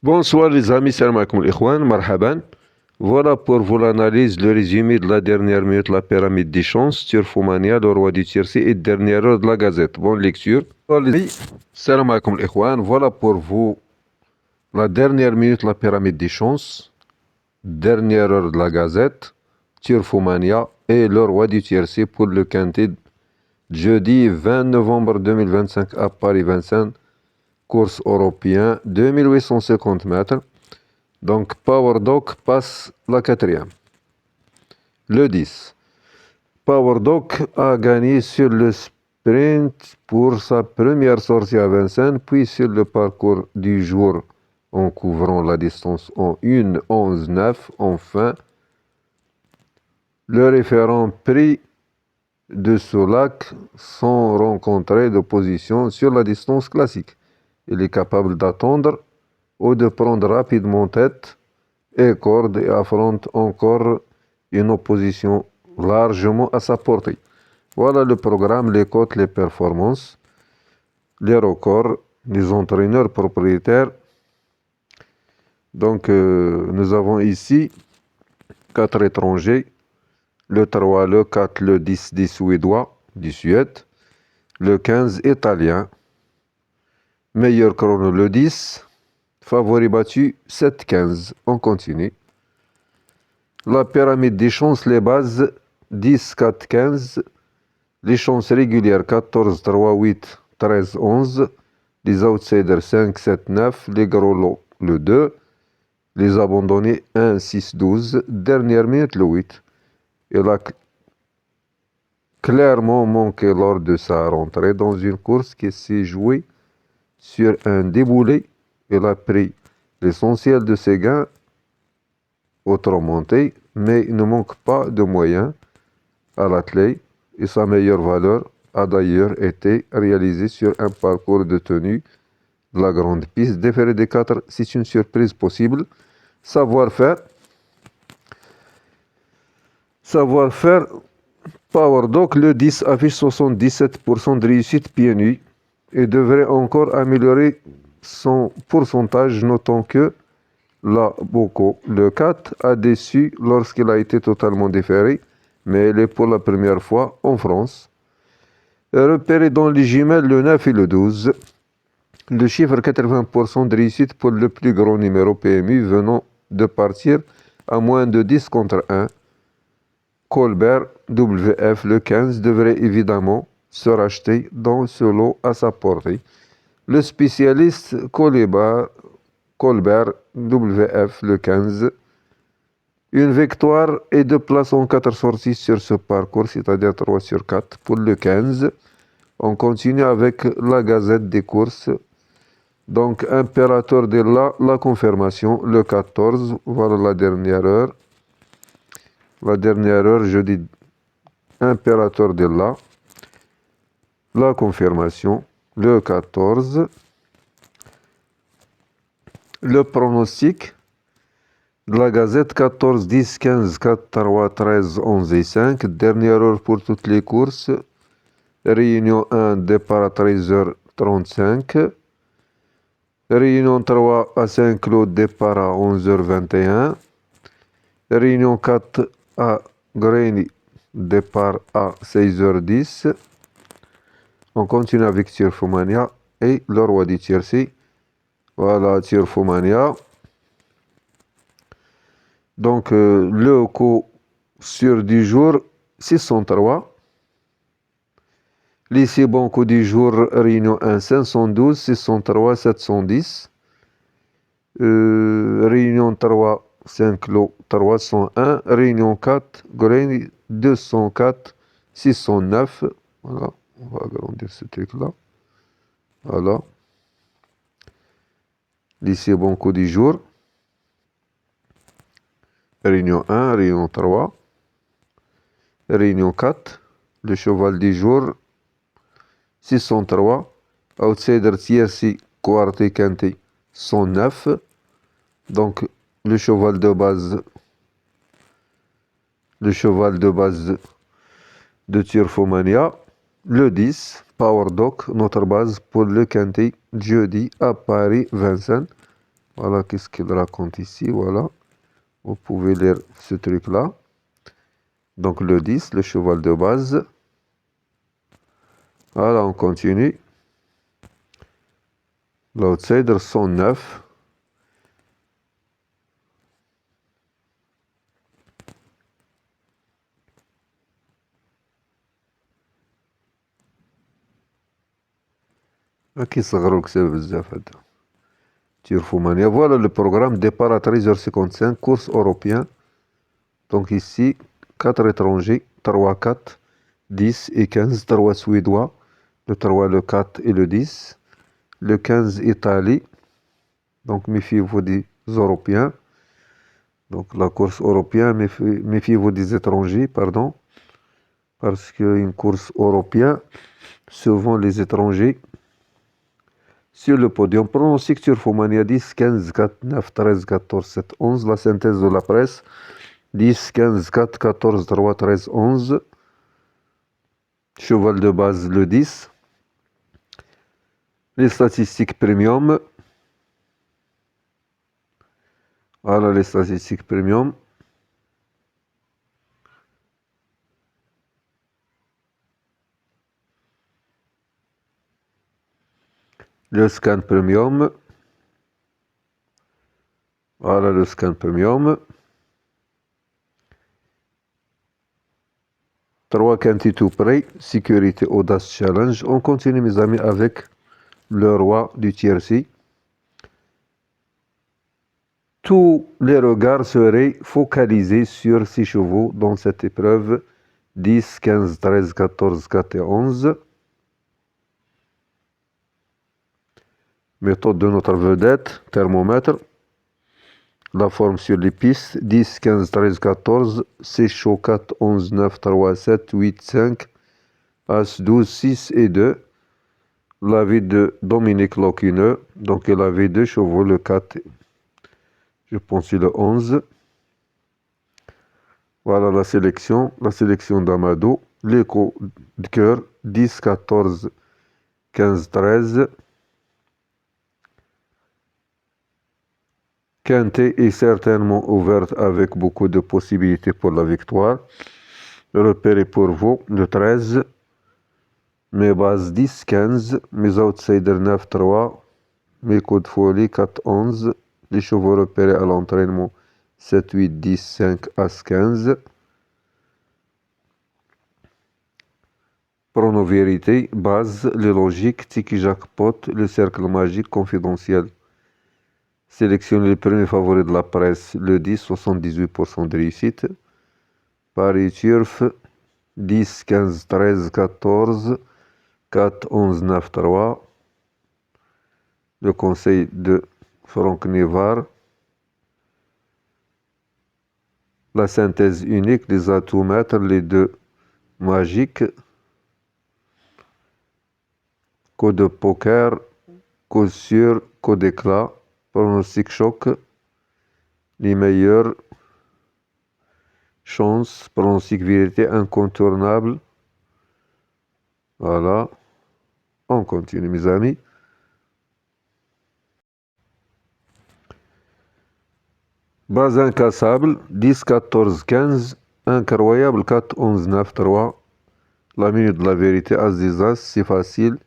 Bonsoir les amis, salam alaikum l'ikhwan, marhaban. Voilà pour vous l'analyse, le résumé de la dernière minute, la pyramide des chances, Turfomania, le roi du tiercé et dernière heure de la gazette. Bonne lecture. Voilà les amis, salam alaikum l'ikhwan, voilà pour vous la dernière minute, la pyramide des chances, dernière heure de la gazette, Turfomania et le roi du tiercé pour le quintet jeudi 20 novembre 2025 à Paris 25, course européen, 2850 mètres. Donc, PowerDoc passe la quatrième. Le 10. PowerDoc a gagné sur le sprint pour sa première sortie à Vincennes, puis sur le parcours du jour en couvrant la distance en 1:11:9. Enfin, le référent Prix de Soulac sans rencontrer d'opposition sur la distance classique. Il est capable d'attendre ou de prendre rapidement tête et corde et affronte encore une opposition largement à sa portée. Voilà le programme, les cotes, les performances, les records, les entraîneurs propriétaires. Donc, nous avons ici 4 étrangers, le 3, le 4, le 10 des Suédois, du Suède, le 15 italien, meilleur chrono le 10, favori battu 7-15. On continue. La pyramide des chances, les bases 10, 4, 15, les chances régulières 14, 3, 8, 13, 11, les outsiders 5, 7, 9, les gros lots le 2, les abandonnés 1, 6, 12, dernière minute le 8. Il a clairement manqué lors de sa rentrée dans une course qui s'est jouée sur un déboulé. Il a pris l'essentiel de ses gains autrement dit, mais il ne manque pas de moyens à l'athlète et sa meilleure valeur a d'ailleurs été réalisée sur un parcours de tenue de la grande piste. Déféré des 4, c'est une surprise possible. Savoir-faire. Savoir-faire. PowerDoc, le 10 affiche 77% de réussite pieds nus et devrait encore améliorer son pourcentage, notant que là, Boko, le 4, a déçu lorsqu'il a été totalement déféré, mais il est pour la première fois en France. Repéré dans les jumelles le 9 et le 12, le chiffre 80% de réussite pour le plus grand numéro PMU venant de partir à moins de 10 contre 1. Colbert WF le 15 devrait évidemment se racheter dans ce lot à sa portée. Le spécialiste Colbert WF le 15. Une victoire et 2 places en 4 sorties sur ce parcours, c'est-à-dire 3 sur 4 pour le 15. On continue avec la gazette des courses. Donc, Impérator de la confirmation, le 14. Voilà la dernière heure. La dernière heure, je dis Impérator de la confirmation, le 14. Le pronostic de la gazette 14, 10, 15, 4, 3, 13, 11 et 5. Dernière heure pour toutes les courses. Réunion 1, départ à 13h35. Réunion 3 à Saint-Claude, départ à 11h21. Réunion 4 à Greny, départ à 16h10. On continue avec Turfomania et le roi du tiercé. Voilà, Turfomania. Donc, le coup sur du jour, 603. Lycée Banco du jour, Réunion 1, 512, 603, 710. Réunion 3, Saint-Cloud, 301. Réunion 4, Greny, 204, 609. Voilà, on va agrandir ce truc-là. Voilà. Lycée Banco du jour. Réunion 1, Réunion 3. Réunion 4. Le cheval du jour, 603. Outsider tiercé, quarté quinté, 109. Donc, le cheval de base de Turfomania. Le 10, PowerDoc, notre base pour le quintet, jeudi à Paris, Vincennes. Voilà qu'est-ce qu'il raconte ici, voilà. Vous pouvez lire ce truc-là. Donc le 10, le cheval de base. Voilà, on continue. L'outsider 109. كيصغروا الكتاب بزاف هذا. Turfomania. Voilà le programme. Départ à 13h55, course européen. Donc ici, 4 étrangers, 3, 4, 10 et 15, 3 suédois, le 3, le 4 et le 10. Le 15, Italie. Donc méfiez-vous des Européens. Donc la course européenne, méfiez-vous des étrangers, pardon. Parce qu'une course européenne, souvent les étrangers sur le podium. Pronostic Turfomania 10, 15, 4, 9, 13, 14, 7, 11. La synthèse de la presse 10, 15, 4, 14, 3, 13, 11. Cheval de base le 10. Les statistiques premium. Voilà les statistiques premium. Le scan premium. Voilà le scan premium. 3 quantités tout près. Sécurité audace challenge. On continue mes amis avec le roi du tiercé. Tous les regards seraient focalisés sur 6 chevaux dans cette épreuve. 10, 15, 13, 14, 4 et 11. Méthode de notre vedette, thermomètre. La forme sur les pistes, 10, 15, 13, 14, 6 chaud, 4, 11, 9, 3, 7, 8, 5, As, 12, 6 et 2. L'avis de Dominique Locqueneux, donc il avait 2 chevaux, le 4, je pense le 11. Voilà la sélection d'Amado, l'écho de cœur, 10, 14, 15, 13. Quintet est certainement ouverte avec beaucoup de possibilités pour la victoire. Repérez pour vous le 13, mes bases 10, 15, mes outsiders 9, 3, mes coups de folie 4, 11, les chevaux repérés à l'entraînement 7, 8, 10, 5, As, 15. Prono vérité, base, les logiques, tiki jackpot, le cercle magique confidentiel. Sélectionnez les premiers favoris de la presse, le 10, 78% de réussite. Paris Turf, 10, 15, 13, 14, 4, 11, 9, 3. Le conseil de Franck Névar. La synthèse unique, les atouts maîtres, les deux magiques. Code de poker, code sûr, code d'éclat, pronostic choc, les meilleures chances, pronostic vérité incontournable. Voilà. On continue mes amis. Base incassable, 10, 14, 15. Incroyable, 4, 11, 9, 3. La minute de la vérité, As des As, c'est facile.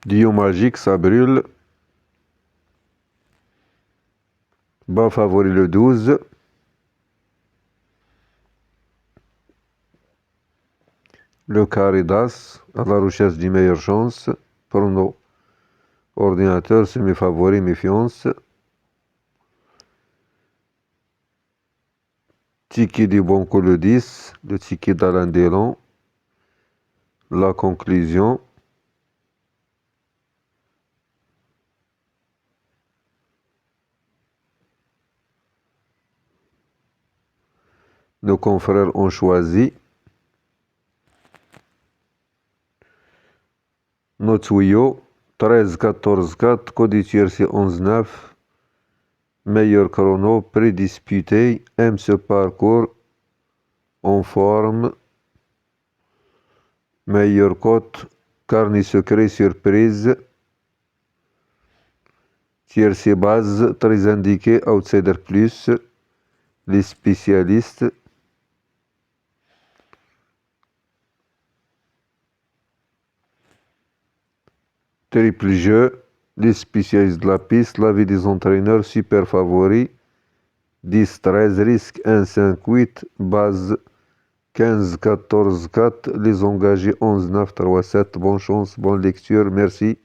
Dieu magique, ça brûle. Bas favori le 12. Le carré d'As, à la recherche d'une meilleure chance. Pour nos ordinateurs, c'est mes favoris, méfiance. Ticket du Banco le 10, le ticket d'Alain Delon. La conclusion. Nos confrères ont choisi. Nos tuyaux, 13, 14, 4, code du tiercé 11, 9. Meilleur chrono, prédisputé, aime ce parcours, en forme. Meilleure cote, Carnet secret, surprise. Tiercé base, très indiqué, outsider plus. Les spécialistes. Triple jeu. Les spécialistes de la piste. L'avis des entraîneurs, super favori. 10, 13, risque 1, 5, 8, base 15, 14, 4, les engagés 11, 9, 3, 7. Bonne chance, bonne lecture, merci.